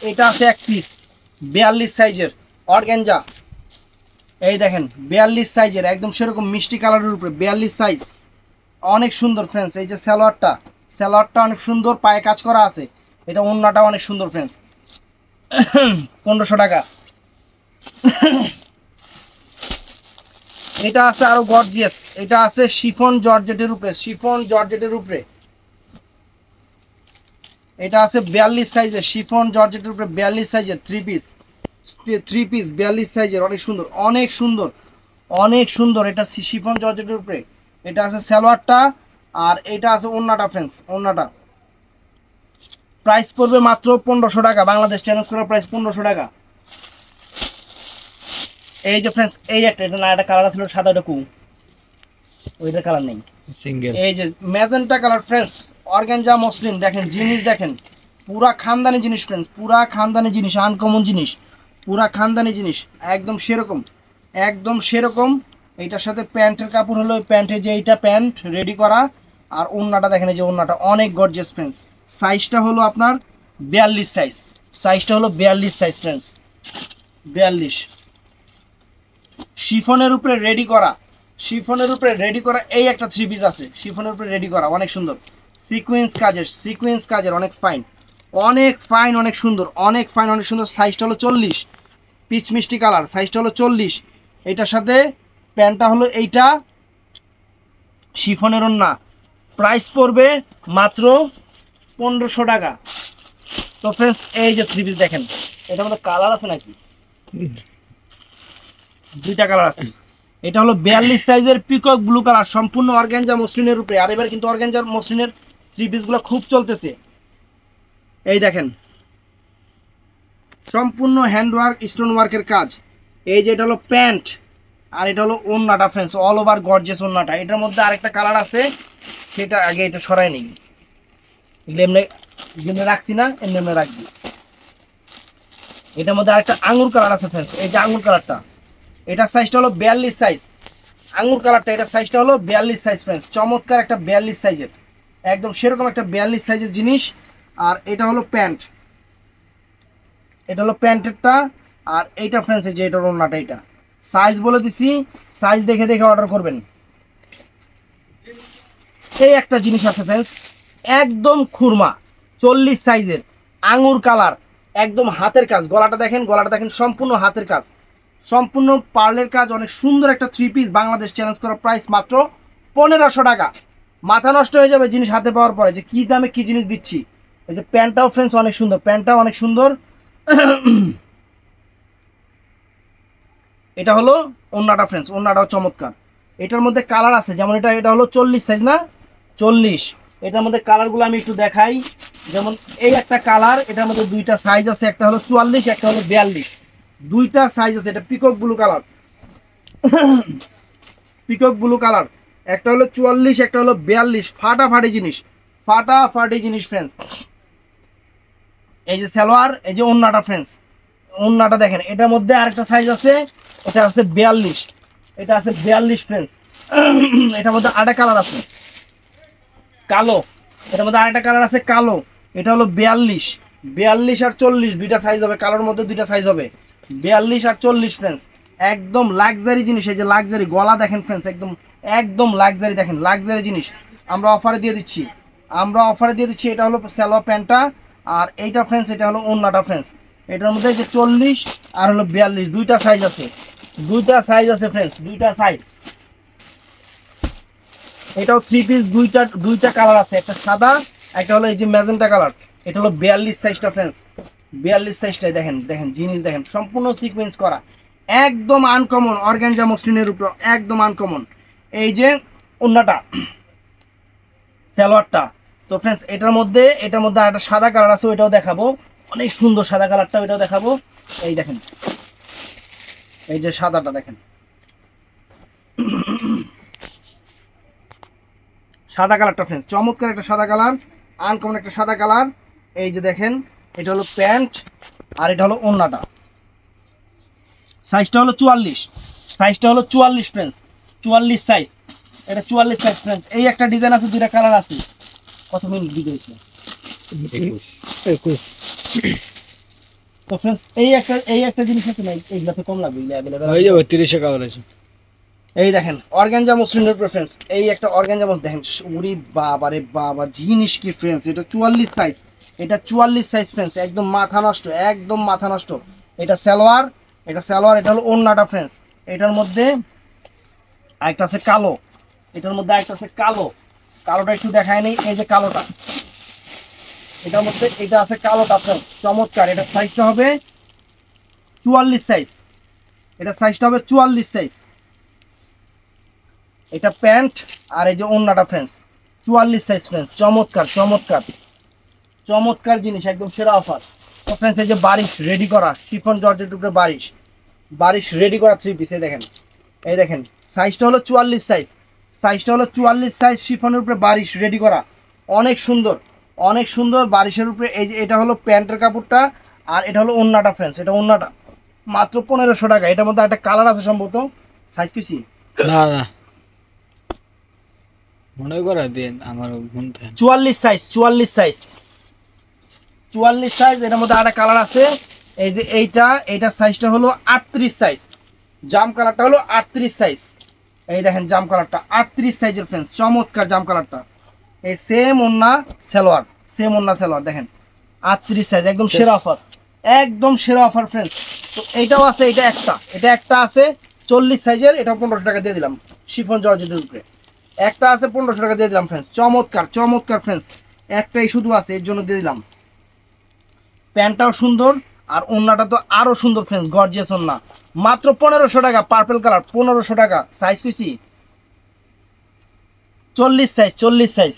এটা আছে এক পিস 42 সাইজের অর্গানজা। এই দেখেন 42 সাইজের, একদম সেরকম মিষ্টি কালারের উপরে 42 সাইজ, অনেক সুন্দর ফ্রেন্ডস। এই যে সালোয়ারটা অনেক সুন্দর, পায়ে কাজ করা আছে। এটা ওড়নাটা অনেক সুন্দর ফ্রেন্ডস, 1500 টাকা। এটা আছে আরো গর্জিয়াস, এটা আছে শিফন জর্জেটের উপরে, শিফন জর্জেটের উপরে। এটা আছে 42 সাইজের, শিফন জর্জেটের উপরে 42 সাইজের থ্রি পিস, 42 সাইজের, অনেক সুন্দর, অনেক সুন্দর, অনেক সুন্দর। এটা শিফন জর্জেটের উপরে। এটা আছে সালোয়ারটা আর এটা আছে ওড়নাটা ফ্রেন্ডস, ওড়নাটা। প্রাইস পড়বে মাত্র 1500 টাকা, বাংলাদেশ চ্যালেঞ্জ করার প্রাইস 1500 টাকা। এই যে ফ্রেন্ডস এই একটা, এটা না একটা কালার ছিল সাদা, ওটা ওইটা কালার নেই, সিঙ্গেল। এই যে magenta colour friends, organza muslin. দেখেন জিনিস দেখেন, পুরা খানদানি জিনিস ফ্রেন্ডস, পুরা খানদানি জিনিস, আনকমন জিনিস, পুরা খানদানি জিনিস, একদম সেরকম, একদম সেরকম। এইটার সাথে প্যান্টের কাপড় হলো, প্যান্টে যে এইটা প্যান্ট রেডি করা। আর ওড়নাটা দেখেন, এই যে ওড়নাটা অনেক গর্জিয়াস ফ্রেন্ডস। সাইজটা হলো আপনার 42 সাইজ, সাইজটা হলো 42 সাইজ ফ্রেন্ডস, 42। শিফনের উপরে রেডি করা, শিফনের উপরে রেডি করা এই একটা থ্রি পিস আছে, শিফনের উপরে রেডি করা, অনেক সুন্দর, সিকোয়েন্স কাজের, সিকোয়েন্স কাজের, অনেক ফাইন, অনেক ফাইন, অনেক সুন্দর, অনেক ফাইন, অনেক সুন্দর। সাইজটা হলো 40, পিচ মিষ্টি কালার, সাইজটা হলো 40। এটার সাথে প্যান্টটা হলো এইটা, শিফনের ওড়না। প্রাইস পড়বে মাত্র 1500 টাকা। তো ফ্রেন্ডস এই যে থ্রি পিস দেখেন, এটার মধ্যে কালার আছে নাকি? দুইটা কালার আছে। এটা হলো 42 সাইজের পিকক ব্লু কালার, সম্পূর্ণ অর্গানজা মসলিনের উপরে। আর এবার কিন্তু অর্গানজা মসলিনের থ্রি পিসগুলো খুব চলতেছে। এই দেখেন সম্পূর্ণ হ্যান্ডওয়ার্ক, স্টোন ওয়ার্কের কাজ। এই যে এটা হলো প্যান্ট আর এটা হলো ওড়নাটা ফ্রেন্ডস, অল ওভার গর্জিয়াস ওড়নাটা। এটার মধ্যে আরেকটা কালার আছে, সেটা আগে এটা সরাই নেই, এমনি যেমনি রাখছি না এমনি এমনি রাখবি। এটার মধ্যে আরেকটা আঙুর কালার আছে ফ্রেন্ডস, এই যে আঙুর কালারটা, এটার সাইজটা হলো 42 সাইজ, আঙুর কালারটা, এটার সাইজটা হলো 42 সাইজ ফ্রেন্ডস। চমৎকার একটা 42 সাইজের, একদম সেরকম একটা 42 সাইজের জিনিস। আর এটা হলো প্যান্ট, এটা হলো প্যান্টেরটা। আর এইটা ফ্রেন্ডস এই যে এটার ওড়নাটা, এটা সাইজ বলে দিছি, সাইজ দেখে দেখে অর্ডার করবেন। এই একটা জিনিস আছে ফ্রেন্ডস, একদম খুরমা 40 সাইজের, আঙুর কালার, একদম হাতের কাজ। গলাটা দেখেন, গলাটা দেখেন, সম্পূর্ণ হাতের কাজ, সম্পূর্ণ পার্লের কাজ, অনেক সুন্দর একটা থ্রি পিস। বাংলাদেশ চ্যালেঞ্জ করার প্রাইস মাত্র 1500 টাকা। মাথা নষ্ট হয়ে যাবে জিনিস হাতে পাওয়ার পরে, যে কি দামে কি জিনিস দিচ্ছি। এই যে প্যান্টটাও ফ্রেন্ডস অনেক সুন্দর, প্যান্টটাও অনেক সুন্দর। এটা হলো ওড়নাটা ফ্রেন্ডস, ওড়নাটাও চমৎকার। এটার মধ্যে কালার আছে, যেমন এটা হলো 40 সাইজ না, 40। এটার মধ্যে কালারগুলো আমি একটু দেখাই। যেমন এই একটা কালার, এটার মধ্যে দুইটা সাইজ আছে, একটা হলো 44, একটা হলো 42, দুইটা সাইজ আছে। এটা peacock blue colour, peacock blue colour, একটা হলো 44, একটা হলো 42, ফাটাফাটি জিনিস, ফাটাফাটি জিনিস ফ্রেন্ডস। এই যে সালোয়ার, এই যে ওন্নাটা ফ্রেন্ডস, ওন্নাটা দেখেন। এটার মধ্যে আরেকটা সাইজ আছে, এটা আছে 42, এটা আছে 42 ফ্রেন্ডস। এটার মধ্যে আরেকটা কালার আছে কালো, এটার মধ্যে আরেকটা কালার আছে কালো। এটা হলো 42, 42 আর 40 দুইটা সাইজ হবে, কালোর মধ্যে দুইটা সাইজ হবে, 42 আর 40 ফ্রেন্ডস। একদম লাক্সারি জিনিস, এই যে লাক্সারি গলা দেখেন ফ্রেন্ডস, একদম একদম লাক্সারি দেখেন, লাক্সারি জিনিস আমরা অফারে দিয়ে দিচ্ছি, আমরা অফারে দিয়ে দিচ্ছি। এটা হলো সালোয়ার প্যান্টটা, আর এইটা ফ্রেন্ডস এটা হলো ওন্নাটা ফ্রেন্ডস। এটার মধ্যে যে 40 আর হলো 42 দুইটা সাইজ আছে, দুইটা সাইজ আছে ফ্রেন্ডস, দুইটা সাইজ। এটাও 3 পিস, দুইটা কালার আছে, একটা সাদা, একটা হলো এই যে ম্যাজেন্টা কালার। এটা হলো 42 সাইজটা ফ্রেন্ডস, 42 সাইজটাই দেখেন, দেখেন জিনিস দেখেন, সম্পূর্ণ সিকোয়েন্স করা, একদম আনকমন অর্গানজা মসলিনের উপর, একদম আনকমন। এই যে ওন্নাটা, সালোয়ারটা। তো ফ্রেন্ডস এটার মধ্যে একটা সাদা কালার আছে, ওইটাও দেখাবো, অনেক সুন্দর সাদা কালারটা, ওইটাও দেখাবো। এই দেখেন, এই যে সাদাটা দেখেন, সাদা কালারটা ফ্রেন্ডস, চমৎকার একটা সাদা কালার, আনকমন একটা সাদা কালার। এই যে দেখেন, এটা হলো প্যান্ট, আর এটা হলো ওন্নাটা। সাইজটা হলো 44, সাইজটা হলো 44 ফ্রেন্ডস, 44 সাইজ, এটা 44 সাইজ ফ্রেন্ডস। এই একটা ডিজাইন আছে, দুইটা কালার আছে। কত মিনিট দিতে হয়েছে? 21। তো ফ্রেন্ডস এই একটা জিনিস আছে না, এইগুলাতে কম লাগবে, হয়ে যাবে 30 কালার আছে। এই দেখেন অর্গানজা মসলিনের প্রেফারেন্স, এই একটা অর্গানজা মসলিন দেখেন, ওরে বাবা রে বাবা, জিনিস কি ফ্রেন্ডস, এটা 44 সাইজ, এটা 44 সাইজ ফ্রেন্ডস, একদম মাথা নষ্ট, একদম মাথা নষ্ট। এটা সালোয়ার, এটা সালোয়ার, এটা হলো ওন্নাটা ফ্রেন্ডস। এটার মধ্যে আরেকটা আছে কালো, এটার মধ্যে আরেকটা আছে কালো, কালোটা একটু দেখায় নেই, এই যে কালোটা, এটার মধ্যে এটা আছে কালোটা ফ্রেন্ডস, চমৎকার। এটা সাইজটা হবে 44 সাইজ, এটা সাইজটা হবে 44 সাইজ। এটা প্যান্ট, আর এই যে ওন্নাটা ফ্রেন্ডস, 44 সাইজ ফ্রেন্ডস, চমৎকার চমৎকার চমৎকার জিনিস, একদম সেরা অফার। তো ফ্রেন্ডস এই যে বারিশ রেডি করা শিফন জর্জেট উপরে বারিশ রেডি করা 3 পিস, এই দেখেন সাইজটা হলো 44 সাইজ, সাইজটা হলো 44 সাইজ, শিফনের উপরে বারিশ রেডি করা, অনেক সুন্দর, অনেক সুন্দর বারিশের উপরে। এই যে এটা হলো প্যান্টের কাপড়টা, আর এটা হলো ওন্নাটা ফ্রেন্ডস, এটা ওন্নাটা মাত্র 1500 টাকা। এটার মধ্যে একটা কালার আছে সম্ভবত, সাইজ কিসি না না মনে করে দেন আমার গুনতে। 44 সাইজ, 44 সাইজ, 44 সাইজ। এটার মধ্যে আরেকটা কালার আছে, এই যে এইটা সাইজটা হলো 38 সাইজ, জাম কালারটা হলো 38 সাইজ। এই দেখেন জাম কালারটা 38 সাইজের ফ্রেন্ডস, চমৎকার জাম কালারটা। এই সেম ওন্না সালোয়ার, সেম ওন্না সালোয়ার দেখেন 38 সাইজ, একদম সেরা অফার, একদম সেরা অফার ফ্রেন্ডস। তো এইটাও আছে, এটা একটা আছে 40 সাইজের, এটা 1500 টাকা দিয়ে দিলাম শিফন জর্জেটের উপরে। একটা আছে 1500 টাকা দিয়ে দিলাম ফ্রেন্ডস, চমৎকার চমৎকার ফ্রেন্ডস, একটাই শুধু আছে এর জন্য দিয়ে দিলাম। প্যান্টটাও সুন্দর, আর ওন্নাটা তো আরো সুন্দর ফ্রেন্ডস, গর্জিয়াস ওন্না, মাত্র 1500 টাকা, পার্পল কালার 1500 টাকা। সাইজ কইছি 40 সাইজ, 40 সাইজ।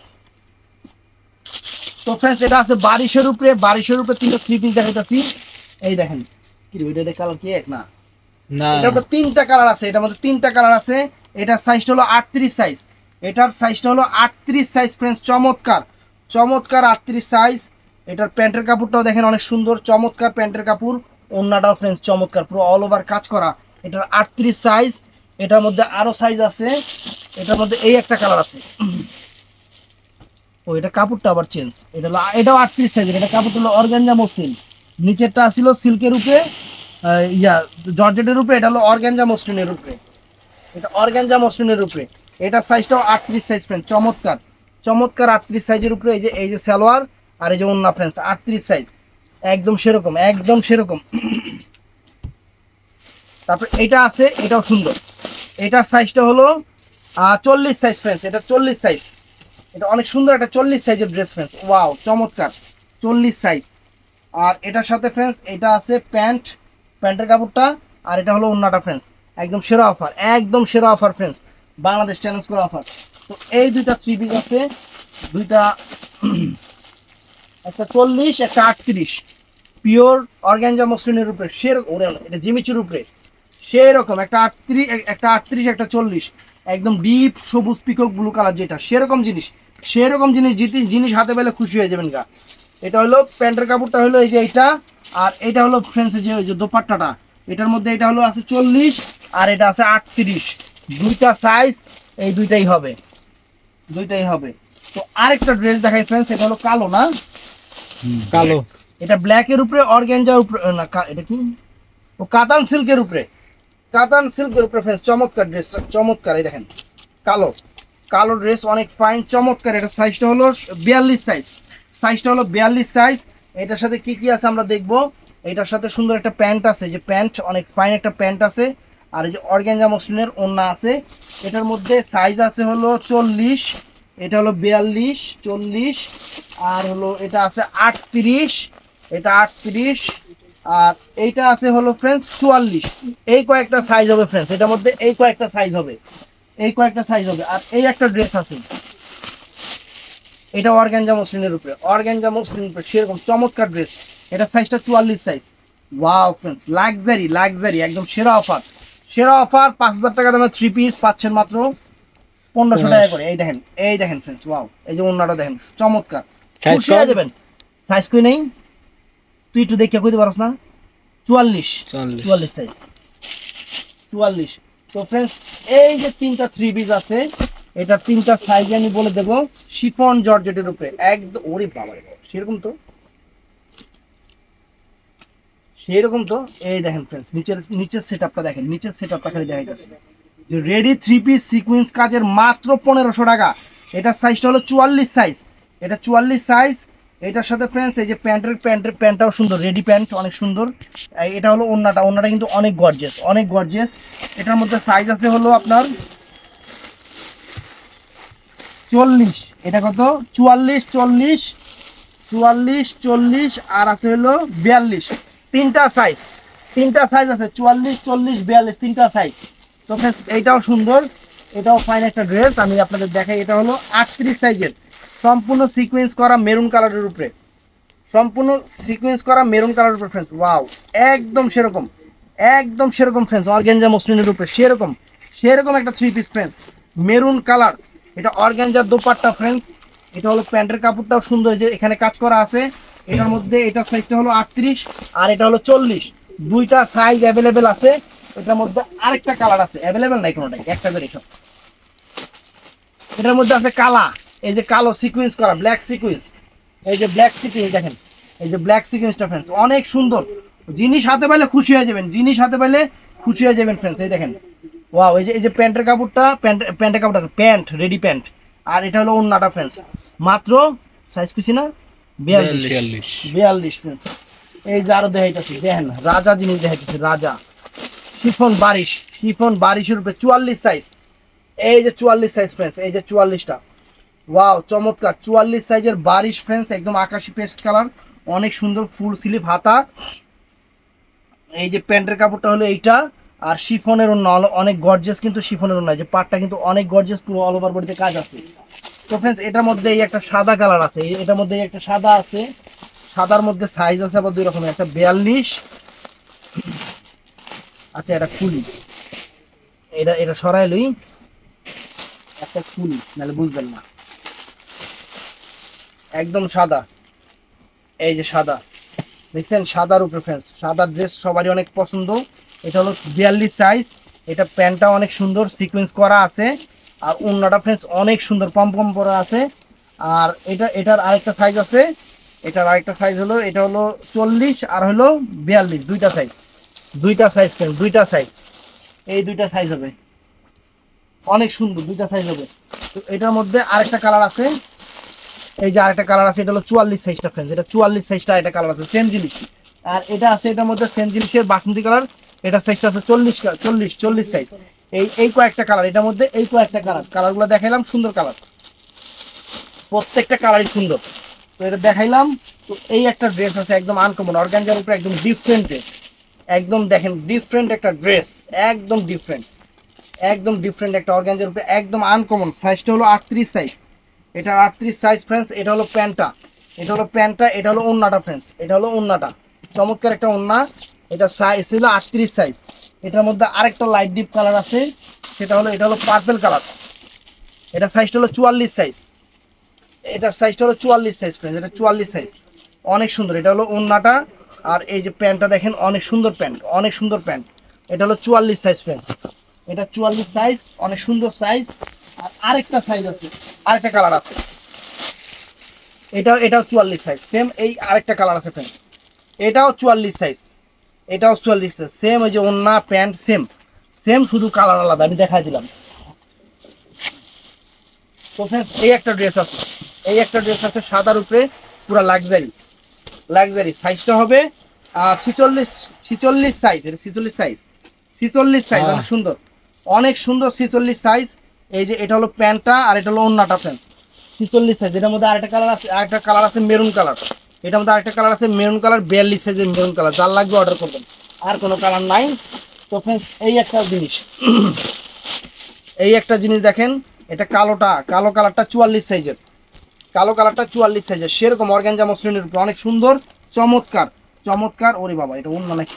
তো ফ্রেন্ডস এটা আছে বারিশের উপরে, তিনটা 3 পিস দেখাইতাছি। এই দেখেন কি রে, এটা কালার কি এক না, না এটার মধ্যে 3টা কালার আছে, এটার মধ্যে 3টা কালার আছে। এটার সাইজটা হলো 38 সাইজ, এটার সাইজটা হলো 38 সাইজ ফ্রেন্ডস, চমৎকার চমৎকার 38 সাইজ। এটার প্যান্টের কাপড়টাও দেখেন অনেক সুন্দর, চমৎকার প্যান্টের কাপড়, ওন্নাটাও ফ্রেন্ডস চমৎকার, পুরো অল ওভার কাজ করা। এটার 38 সাইজ। এটার মধ্যে আরো সাইজ আছে, এটার মধ্যে এই একটা কালার আছে, ও এটা কাপড়টা আবার চেঞ্জ, এটাও 38 সাইজের। এটা কাপড়টা হলো অর্গানজা মসলিন, নিচেরটা ছিল সিল্কের উপরে, জর্জেটের উপরে, এটা হলো অর্গানজা মসলিনের উপরে, এটা অর্গানজা মসলিনের উপরে। এটা সাইজটাও 38 সাইজ ফ্রেন্ড, চমৎকার চমৎকার 38 সাইজের উপরে। এই যে সালোয়ার, আর এই যে ওন্না ফ্রেন্ডস 38 সাইজ, একদম সেরকম, একদম সেরকম। তারপর এটা আছে, এটাও সুন্দর, এটার সাইজটা হলো 40 সাইজ ফ্রেন্ডস, এটা 40 সাইজ, এটা অনেক সুন্দর একটা 40 সাইজের ড্রেস ফ্রেন্ডস, ওয়াও চমৎকার 40 সাইজ। আর এটার সাথে ফ্রেন্ডস এটা আছে প্যান্টের কাপড়টা, আর এটা হলো ওন্নাটা ফ্রেন্ডস, একদম সেরা অফার, একদম সেরা অফার ফ্রেন্ডস, বাংলাদেশ চ্যালেঞ্জ করা অফার। তো এই দুইটা 3 পিস আছে, দুইটা একটা 40 একটা 38, পিওর অর্গানজা মসলিনের উপরে, সেরকম এটা জিমিচুর উপরে সেরকম একটা 38 একটা 40, একদম ডিপ সবুজ পিকক ব্লু কালার, যেটা সেরকম জিনিস সেরকম জিনিস হাতে পেলে খুশি হয়ে যাবেন গা। এটা হলো প্যান্টের কাপড়টা হলো এই যে এইটা, আর এটা হলো ফ্রেন্ডস যে ওই যে দোপাট্টাটা, এটার মধ্যে এটা হলো আছে 40 আর এটা আছে 38, দুইটা সাইজ, এই দুইটাই হবে, দুইটাই হবে। তো আরেকটা ড্রেস দেখাই ফ্রেন্ডস, এটা হলো কালো না, কালো, এটা ব্ল্যাকের উপরে অর্গানজার উপরে না, এটা কি ও কাতান সিল্কের উপরে, কাতান সিল্কের উপরে ফ্রেন্ডস, চমৎকার ড্রেসটা, চমৎকার। এই দেখেন কালো, কালো ড্রেস অনেক ফাইন চমৎকার। এটা সাইজটা হলো 42 সাইজ, সাইজটা হলো 42 সাইজ। এটার সাথে কি কি আছে আমরা দেখবো। এটার সাথে সুন্দর একটা প্যান্ট আছে, যে প্যান্ট অনেক ফাইন একটা প্যান্ট আছে, আর এই যে অর্গানজা মসলিনের ওড়না আছে। এটার মধ্যে সাইজ আছে হলো 40, এটা হলো 42, 40, আর হলো এটা আছে 38, এটা 38, আর এইটা আছে হলো ফ্রেন্ডস 44। এই কয়েকটা সাইজ হবে ফ্রেন্ডস, এটার মধ্যে এই কয়েকটা সাইজ হবে, এই কয়েকটা সাইজ হবে। আর এই একটা ড্রেস আছে, এটা অর্গানজা মসলিনের উপরে, অর্গানজা মসলিনের উপরে সেরকম চমৎকার ড্রেস। এটা সাইজটা 44 size. Wow friends, luxury luxury একদম সেরা অফার, সেরা অফার। 5000 টাকা দামের 3 পিস পাচ্ছেন মাত্র 1500 টাকা করে। এই দেখেন, এই দেখেন ফ্রেন্ডস, ওয়াও, এই যে ওন্নাটা দেখেন চমৎকার, খুশি হয়ে যাবেন। সাইজ কই নেই, তুই একটু দেখিয়া কইতে পারছ না? 44, 44 সাইজ, 44। তো ফ্রেন্ডস এই যে তিনটা 3 পিস আছে, এটা তিনটা সাইজ আমি বলে দেব। শিফন জর্জেটের উপরে একদম, ওরে বাবা সেরকম তো, সেরকম তো। এই দেখেন ফ্রেন্ডস নিচের সেটআপটা দেখেন, নিচের সেটআপটা খালি দেখাইতেছে যে রেডি 3 পিস সিকোয়েন্স কাজের মাত্র 1500 টাকা। এটা সাইজটা হলো 44 সাইজ, এটা 44 সাইজ। এটার সাথে ফ্রেন্ডস এই যে প্যান্টটাও সুন্দর, রেডি প্যান্ট অনেক সুন্দর। এটা হলো ওন্নাটা, ওন্নাটা কিন্তু অনেক গর্জিয়াস, অনেক গর্জিয়াস। এটার মধ্যে সাইজ আছে হলো আপনার 40, এটা কত 44, 40, 44, 40, আর আছে হলো 42, তিনটা সাইজ, তিনটা সাইজ আছে 44, 40, 42, তিনটা সাইজ। তো ফ্রেন্ডস এইটাও সুন্দর, এটাও ফাইন একটা ড্রেস। আমি আপনাদের দেখাই, এটা হলো 38 সাইজের, সম্পূর্ণ সিকোয়েন্স করা মেরুন কালারের উপরে, সম্পূর্ণ সিকোয়েন্স করা মেরুন কালারের উপরে ফ্রেন্ডস। ওয়াও একদম সেরকম, একদম সেরকম ফ্রেন্ডস, অর্গানজা মসলিনের উপরে সেরকম, সেরকম একটা 3 পিস ফ্রেন্ডস মেরুন কালার। এটা অর্গানজার দোপাট্টা ফ্রেন্ডস। এটা হলো প্যান্টের কাপড়টাও সুন্দর, যে এখানে কাজ করা আছে। এটার মধ্যে এটা সাইজটা হলো 38 আর এটা হলো 40, দুইটা সাইজ অ্যাভেলেবেল আছে। এটার মধ্যে আরেকটা কালার আছে, অ্যাভেলেবেল নাই কোনোটাই, একটা করে সব। এটার মধ্যে আছে কালা, এই যে কালো সিকোয়েন্স করা ব্ল্যাক সিকোয়েন্স, এই যে ব্ল্যাক সিকোয়েন্স দেখেন, এই যে ব্ল্যাক সিকোয়েন্সটা ফ্রেন্ডস অনেক সুন্দর। জিনিস হাতে পাইলে খুশি হয়ে যাবেন, জিনিস হাতে পাইলে খুশি হয়ে যাবেন ফ্রেন্ডস। এই দেখেন ওয়াও, এই যে প্যান্টের কাপড়টা, প্যান্টের কাপড়টা প্যান্ট, রেডি প্যান্ট। আর এটা হলো ওন্নাটা ফ্রেন্ডস, মাত্র সাইজ খুশি না 42, 42 ফ্রেন্ডস। এই যে আরো দেখাইতেছি, দেখেন রাজা জিনিস দেখাইতেছি, রাজা শিফন বারিশ, শিফন বারিশের উপরে 44 সাইজ। এই যে 44 সাইজ ফ্রেন্ডস, এই যে 44টা, ওয়াও চমৎকার 44 সাইজের বারিশ ফ্রেন্ডস, একদম আকাশি পেস্ট কালার, অনেক সুন্দর ফুল স্লিভ হাতা। এই যে প্যান্টের কাপড়টা হলো এইটা, আর শিফনের অন্য অনেক গর্জিয়াস, কিন্তু শিফনের অন্য যে পাটটা কিন্তু অনেক গর্জিয়াস, পুরো অল ওভার বডিতে কাজ আছে। তো ফ্রেন্ডস এটার মধ্যে এই একটা সাদা কালার আছে, এটার মধ্যে একটা সাদা আছে, সাদার মধ্যে সাইজ আছে আবার দুই রকমের, একটা 42, আচ্ছা এটা খুলি, এটা সরাই লই, একটা খুলি নাহলে বুঝবেন না। একদম সাদা, এই যে সাদা দেখছেন, সাদার উপরে ফ্রেন্ডস, সাদা ড্রেস সবারই অনেক পছন্দ। এটা হলো 42 সাইজ। এটা প্যান্টটা অনেক সুন্দর সিকোয়েন্স করা আছে, আর ওন্নাটা ফ্রেন্ডস অনেক সুন্দর পম করা আছে। আর এটার আরেকটা সাইজ আছে, এটার আরেকটা সাইজ হলো, এটা হলো 40 আর হলো 42, দুইটা সাইজ, দুইটা সাইজ ফ্রেন্ডস, দুইটা সাইজ, এই দুইটা সাইজ হবে, অনেক সুন্দর দুইটা সাইজ হবে। তো এটার মধ্যে আরেকটা কালার আছে, এই যে আরেকটা কালার আছে, এটা হলো 44 সাইজটা ফ্রেন্ডস, এটা 44 সাইজটা এটা কালার আছে সেম জিনিস। আর এটা আছে এটার মধ্যে সেম জিনিসের বাসন্তী কালার, এটা সাইজটা আছে 40 সাইজ। এই কয়েকটা কালার, এটার মধ্যে এই কয়েকটা কালারগুলো দেখাইলাম, সুন্দর কালার, প্রত্যেকটা কালারই সুন্দর। তো এটা দেখাইলাম। তো এই একটা ড্রেস আছে একদম আনকমন, অর্গানজার উপরে একদম ডিফারেন্ট ড্রেস, একদম দেখেন ডিফারেন্ট একটা ড্রেস, একদম ডিফারেন্ট, একদম ডিফারেন্ট একটা অর্গানজার উপরে একদম আনকমন। সাইজটা হলো 38 সাইজ, এটা 38 সাইজ ফ্রেন্ডস। এটা হলো প্যান্টটা, এটা হলো প্যান্টটা, এটা হলো ওন্নাটা ফ্রেন্ডস, এটা হলো ওন্নাটা, চমৎকার একটা ওন্না। এটা সাইজ হলো 38 সাইজ। এটার মধ্যে আরেকটা লাইট ডিপ কালার আছে, সেটা হলো, এটা হলো পার্পল কালার, এটা সাইজটা হলো 44 সাইজ, এটার সাইজটা হলো 44 সাইজ ফ্রেন্ডস, এটা 44 সাইজ, অনেক সুন্দর। এটা হলো ওন্নাটা, আর এই যে প্যান্টটা দেখেন অনেক সুন্দর প্যান্ট, অনেক সুন্দর প্যান্ট। এটা হলো 44 সাইজ ফ্রেন্ডস, এটা 44 সাইজ, অনেক সুন্দর সাইজ। আর আরেকটা সাইজ আছে, আরেকটা কালার আছে, এটাও 44 সাইজ, সেম এই আরেকটা কালার আছে ফ্রেন্ডস, এটাও 44 সাইজ, এটাও 44 সাইজ, সেম ওই যে ওন্না প্যান্ট সেম সেম, শুধু কালার আলাদা, আমি দেখাই দিলাম। তো ফ্রেন্ডস এই একটা ড্রেস আছে, এই একটা ড্রেস আছে সাদার উপরে, পুরো লাক্সারি সাইজটা হবে 46 সাইজ, এটা 46 সাইজ, 46 সাইজ, অনেক সুন্দর, অনেক সুন্দর 46 সাইজ। এই যে এটা হলো প্যান্টটা, আর এটা হলো ওন্নাটা ফ্রেন্ডস, 46 সাইজ। এটার মধ্যে আরেকটা কালার আছে, আরেকটা কালার আছে মেরুন কালার, এটার মধ্যে আরেকটা কালার আছে মেরুন কালার, 42 সাইজের মেরুন কালার, যার লাগবে অর্ডার করবেন, আর কোনো কালার নাই। তো ফ্রেন্ডস এই একটা জিনিস, এই একটা জিনিস দেখেন, এটা কালোটা, কালো কালারটা 44 সাইজের, কালো কালারটা 44 সাইজের, সেরকম অর্গানজা মসলিনের উপরে অনেক সুন্দর, চমৎকার চমৎকার। ওরে বাবা, এটা ওন্না নাকি,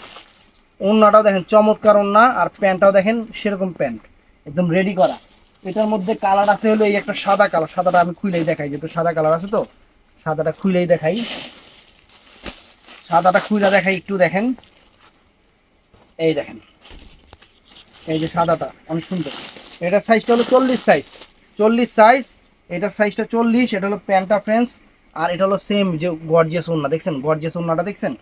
ওন্নাটাও দেখেন চমৎকার ওন্না, আর প্যান্টটাও দেখেন সেরকম প্যান্ট, একদম রেডি করা। এটার মধ্যে কালার আছে হলো এই একটা সাদা কালার, সাদাটা আমি খুলেই দেখাই, যেহেতু সাদা কালার আছে, তো সাদাটা খুলেই দেখাই, সাদাটা খুলে দেখাই, একটু দেখেন, এই দেখেন, এই যে সাদাটা অনেক সুন্দর। এটার সাইজটা হলো 40 সাইজ, 40 সাইজ, এটার সাইজটা 40, এটা হলো প্যান্টটা ফ্রেন্ডস। আর এটা হলো সেম যে গর্জিয়াস ওন্না, দেখছেন গর্জিয়াস ওন্নাটা দেখছেন।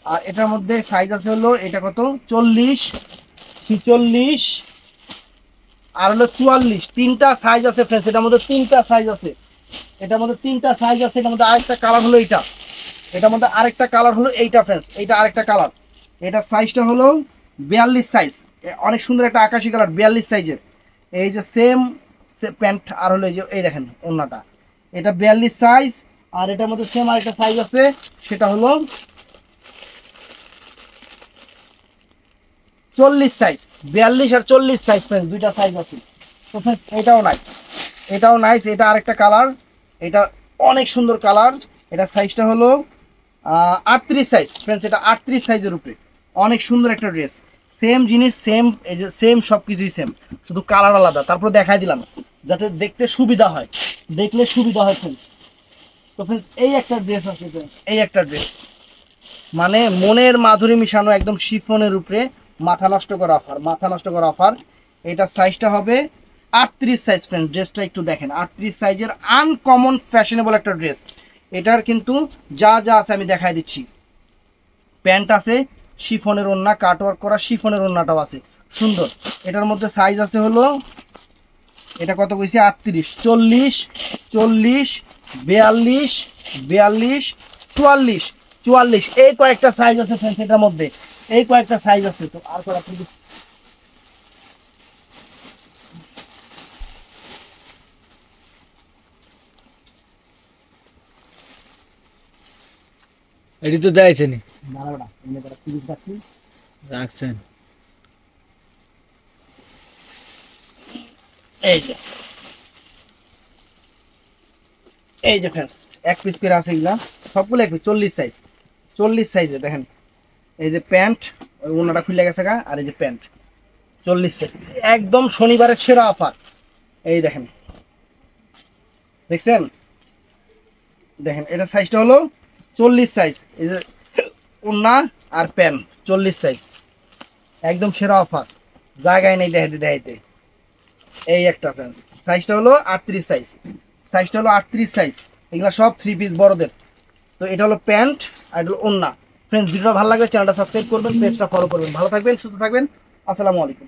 আর এটার মধ্যে সাইজ আছে হলো এটা কত, 40, 46 আর হলো 44, তিনটা সাইজ আছে ফ্রেন্ডস, এটার মধ্যে তিনটা সাইজ আছে, এটার মধ্যে তিনটা সাইজ আছে। এটার মধ্যে আরেকটা কালার হলো এইটা, এটার মধ্যে আরেকটা কালার হলো এইটা ফ্রেন্ডস, এইটা আরেকটা কালার। এটার সাইজটা হলো 42 সাইজ, অনেক সুন্দর একটা আকাশি কালার, 42 সাইজের। এই যে সেম প্যান্ট, আর হলো এই যে এই দেখেন ওন্নাটা, এটা 42 সাইজ। আর এটার মধ্যে সেম আরেকটা সাইজ আছে, সেটা হলো 40 সাইজ, 42 আর 40 সাইজ ফ্রেন্ডস, দুইটা সাইজ আছে। তো ফ্রেন্ডস এটাও নাইস, এটাও নাইস, এটা আরেকটা কালার, এটা অনেক সুন্দর কালার। এটা সাইজটা হলো 38 সাইজ ফ্রেন্ডস, এটা 38 সাইজের উপরে, অনেক সুন্দর একটা ড্রেস, সেম জিনিস সেম, এই যে সেম সব কিছুই সেম, শুধু কালার আলাদা। তারপর দেখাই দিলাম যাতে দেখতে সুবিধা হয়, দেখলে সুবিধা হয় ফ্রেন্ডস। তো ফ্রেন্ডস এই একটা ড্রেস আছে ফ্রেন্ডস, এই একটা ড্রেস মানে মনের মাধুরী মিশানো, একদম শিফনের উপরে, মাথা নষ্ট করা অফার, মাথা নষ্ট করা অফার। এটা সাইজটা হবে 38 সাইজ ফ্রেন্ডস, ড্রেসটা একটু দেখেন, 38 সাইজের আনকমন ফ্যাশনেবল একটা ড্রেস। এটার কিন্তু যা যা আছে আমি দেখাই দিচ্ছি, প্যান্ট আছে, শিফনের ওন্না, কাটওয়ার্ক করা শিফনের ওন্নাটাও আছে সুন্দর। এটার মধ্যে সাইজ আছে হলো, এটা কত কইছি, 38, 40, 40, 42, 42, 44, 44, এই কয়েকটা সাইজ আছে ফ্রেন্ডস, এটার মধ্যে এই কয়েকটা সাইজ আছে। তো আর কটা প্লিজ, এটি তো দেয়ছেনি, দাঁড়াও এমনি কটা প্লিজ রাখছি, রাখছেন। এই যে, এই যে ফ্রেন্ডস এক পিস করে আছে, এগুলা সবগুলো এক পিস, 40 সাইজ, 40 সাইজে দেখেন। এই যে প্যান্ট, ওই ওনাটা খুলে গেছে গা, আর এই যে প্যান্ট 40 সাইজ, একদম শনিবারের সেরা অফার। এই দেখেন, দেখছেন, দেখেন এটা সাইজটা হলো 40 সাইজ, এই যে ওন্না আর প্যান্ট 40 সাইজ, একদম সেরা অফার, জায়গায় নেই দেখাইতে দেখাইতে। এই একটা ফ্রেন্ডস সাইজটা হলো 38 সাইজ, সাইজটা হলো 38 সাইজ, এগুলা সব 3 পিস বড়দের। তো এটা হলো প্যান্ট, আর এটা হলো ওন্না। ফ্রেন্ডস ভিডিওটা ভালো লাগলে চ্যানেলটা সাবস্ক্রাইব করবেন, পেজটা ফলো করবেন, ভালো থাকবেন, সুস্থ থাকবেন, আসসালামু আলাইকুম।